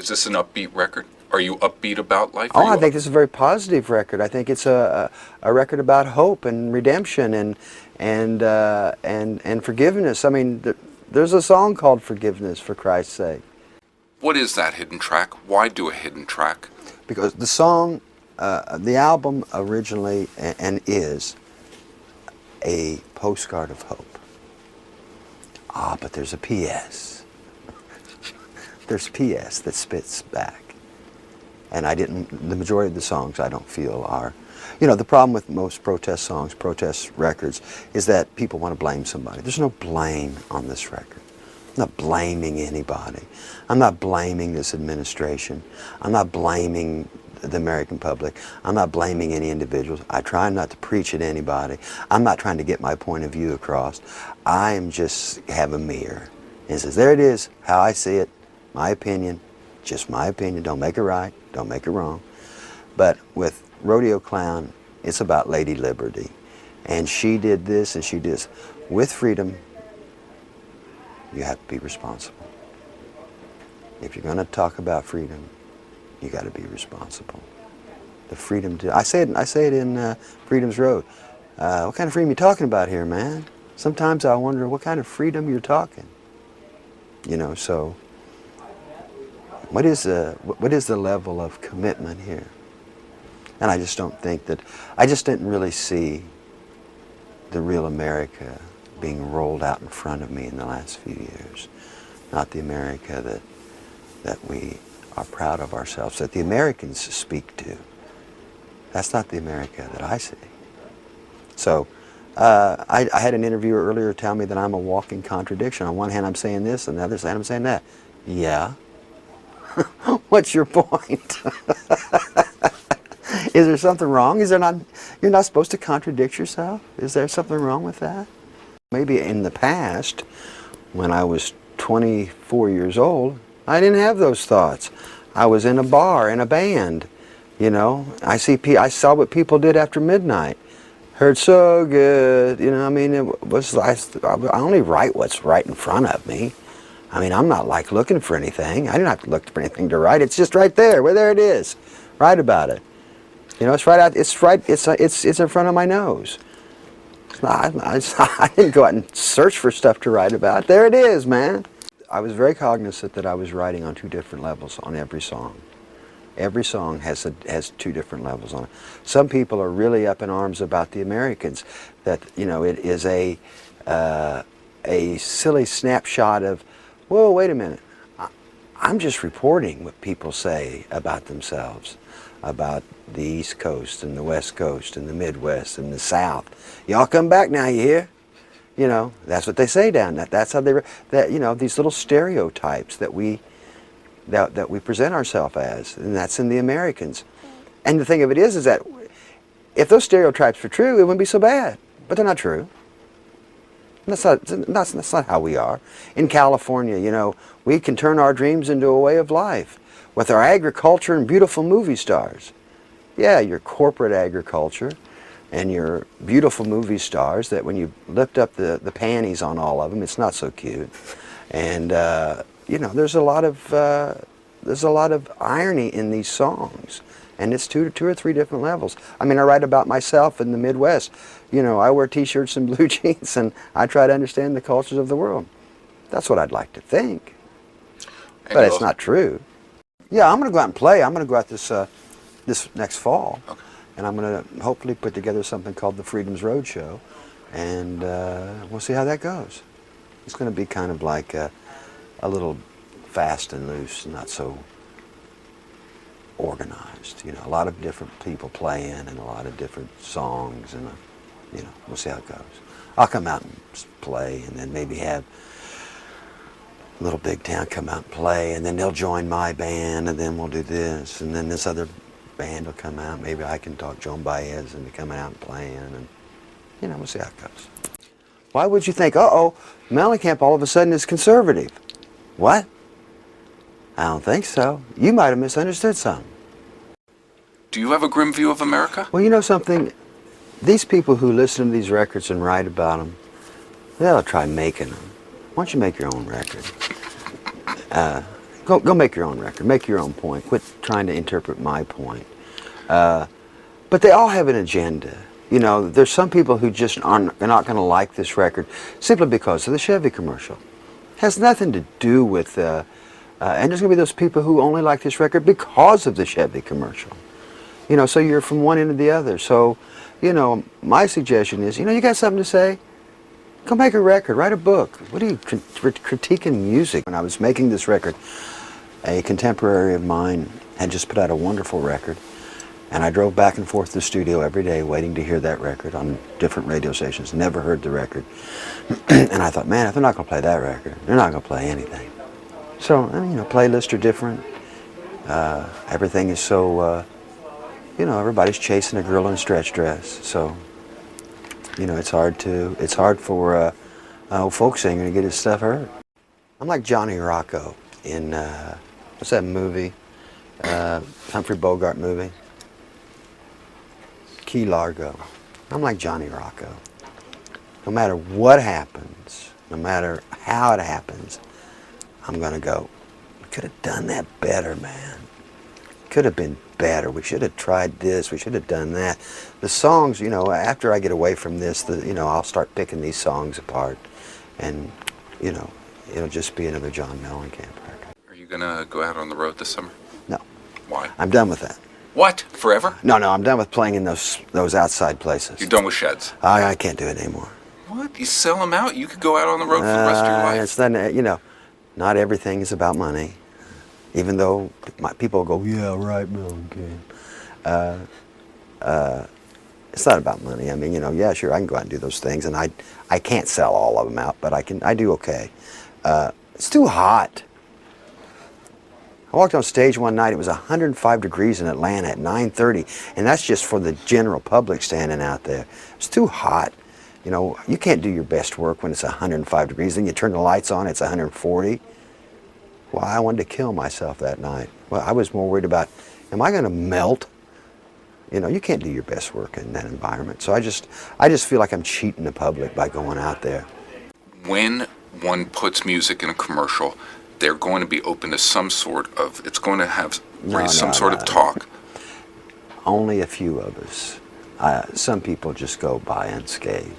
Is this an upbeat record? Are you upbeat about life? Oh, I think this is a very positive record. I think it's a record about hope and redemption and forgiveness. I mean, there's a song called "Forgiveness," for Christ's sake. What is that hidden track? Why do a hidden track? Because the song, the album originally and is a postcard of hope. Ah, but there's a P.S. There's P.S. that spits back. And the majority of the songs I don't feel are, the problem with most protest songs, protest records, is that people want to blame somebody. There's no blame on this record. I'm not blaming anybody. I'm not blaming this administration. I'm not blaming the American public. I'm not blaming any individuals. I try not to preach at anybody. I'm not trying to get my point of view across. I am just have a mirror. And it says, there it is, how I see it, my opinion, just my opinion. Don't make it right, don't make it wrong. But with Rodeo Clown, it's about Lady Liberty. And she did this and she did this. With freedom, you have to be responsible. If you're going to talk about freedom, you got to be responsible. The freedom to, I say it in Freedom's Road. What kind of freedom are you talking about here, man? Sometimes I wonder what kind of freedom you're talking. So what is the level of commitment here? And I just don't think that, I just didn't really see the real America being rolled out in front of me in the last few years. Not the America that we are proud of ourselves, that the Americans speak to. That's not the America that I see. So I had an interviewer earlier tell me that I'm a walking contradiction. On one hand I'm saying this, and the other hand I'm saying that. Yeah. What's your point? Is there something wrong? Is there not? You're not supposed to contradict yourself? Is there something wrong with that? Maybe in the past, when I was 24 years old, I didn't have those thoughts. I was in a bar, in a band, I saw what people did after midnight. Heard so good, I mean, I only write what's right in front of me. I mean, I'm not like looking for anything. I don't have to look for anything to write. It's just right there. Well, there it is. Write about it. It's right out. It's in front of my nose. I didn't go out and search for stuff to write about. There it is, man. I was very cognizant that I was writing on two different levels on every song. Every song has two different levels on it. Some people are really up in arms about the Americans, that it is a silly snapshot of, whoa, wait a minute. I'm just reporting what people say about themselves, about the East Coast and the West Coast and the Midwest and the South. Y'all come back now, you hear? That's what they say down there. That's how these little stereotypes that we present ourselves as, and that's in the Americans. And the thing of it is that if those stereotypes were true, it wouldn't be so bad. But they're not true. That's not how we are. In California, we can turn our dreams into a way of life with our agriculture and beautiful movie stars. Yeah, your corporate agriculture and your beautiful movie stars that when you lift up the panties on all of them, it's not so cute. And there's a lot of irony in these songs, and it's two or three different levels. I mean, I write about myself in the Midwest. I wear T-shirts and blue jeans, and I try to understand the cultures of the world. That's what I'd like to think, but it's not true. Yeah, I'm going to go out and play. I'm going to go out this next fall, Okay. and I'm going to hopefully put together something called the Freedom's Road Show, and we'll see how that goes. It's going to be kind of like a little fast and loose, not so organized. A lot of different people playing and a lot of different songs, and we'll see how it goes. I'll come out and play, and then maybe have Little Big Town come out and play, and then they'll join my band, and then we'll do this, and then this other band will come out. Maybe I can talk Joan Baez into coming out and playing, and we'll see how it goes. Why would you think, Mellencamp all of a sudden is conservative? What? I don't think so. You might have misunderstood something. Do you have a grim view of America? Well, you know something? These people who listen to these records and write about them, they'll try making them. Why don't you make your own record? Go Go make your own record. Make your own point. Quit trying to interpret my point. But they all have an agenda. You know, there's some people who just are not going to like this record simply because of the Chevy commercial. It has nothing to do with, and there's going to be those people who only like this record because of the Chevy commercial. You know, so you're from one end to the other. So, you know, my suggestion is, you know, you got something to say? Go make a record, write a book. What are you critiquing music? When I was making this record, a contemporary of mine had just put out a wonderful record. And I drove back and forth to the studio every day waiting to hear that record on different radio stations. Never heard the record. And I thought, man, if they're not going to play that record, they're not going to play anything. So, I mean, you know, playlists are different. Everything is so, you know, everybody's chasing a girl in a stretch dress. So, you know, it's hard for an old folk singer to get his stuff heard. I'm like Johnny Rocco in, what's that movie? Humphrey Bogart movie? Key Largo. I'm like Johnny Rocco. No matter what happens, no matter how it happens, I'm going to go, we could have done that better, man. Could have been better. We should have tried this. We should have done that. The songs, you know, after I get away from this, you know, I'll start picking these songs apart. And, you know, it'll just be another John Mellencamp record. Are you going to go out on the road this summer? No. Why? I'm done with that. What? Forever? No, I'm done with playing in those outside places. You're done with sheds? I can't do it anymore. What? You sell them out? You could go out on the road for the rest of your life. It's not, you know, not everything is about money. Even though people go, yeah, right, Mellencamp. It's not about money. I mean, you know, yeah, sure, I can go out and do those things, and I can't sell all of them out, but I do okay. It's too hot. I walked on stage one night, it was 105 degrees in Atlanta at 9:30, and that's just for the general public standing out there. It's too hot. You know, you can't do your best work when it's 105 degrees, then you turn the lights on, it's 140. Well, I wanted to kill myself that night. Well, I was more worried about, am I going to melt? You know, you can't do your best work in that environment. So I just feel like I'm cheating the public by going out there. When one puts music in a commercial, they're going to be open to some sort of, it's going to have raise some sort of talk. Only a few of us. Some people just go by unscathed.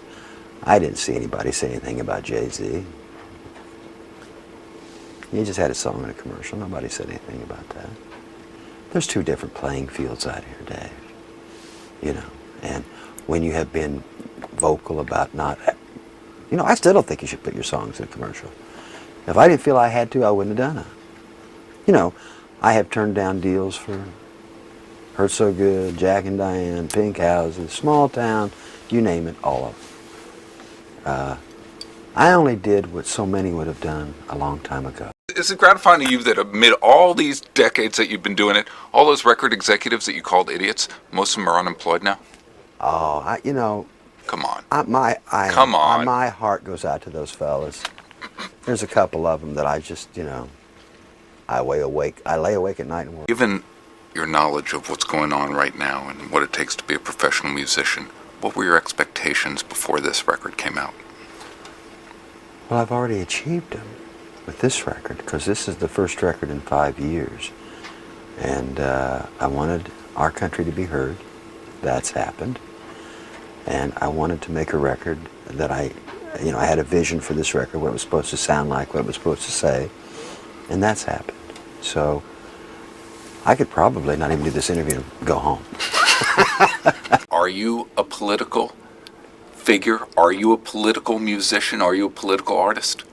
I didn't see anybody say anything about Jay-Z. He just had a song in a commercial. Nobody said anything about that. There's two different playing fields out here, Dave. You know, and when you have been vocal about not, you know, I still don't think you should put your songs in a commercial. If I didn't feel I had to, I wouldn't have done it. You know, I have turned down deals for Hurt So Good, Jack and Diane, Pink Houses, Small Town, you name it, all of them. I only did what so many would have done a long time ago. Is it gratifying to you that amid all these decades that you've been doing it, all those record executives that you called idiots, most of them are unemployed now? Oh, you know. Come on. Come on. My heart goes out to those fellas. There's a couple of them that I just, you know, I lay awake at night and work. Given your knowledge of what's going on right now and what it takes to be a professional musician, what were your expectations before this record came out? Well, I've already achieved them with this record, because this is the first record in 5 years. And I wanted our country to be heard. That's happened. And I wanted to make a record that I had a vision for this record, what it was supposed to sound like, what it was supposed to say. And that's happened. So I could probably not even do this interview and go home. Are you a political figure? Are you a political musician? Are you a political artist?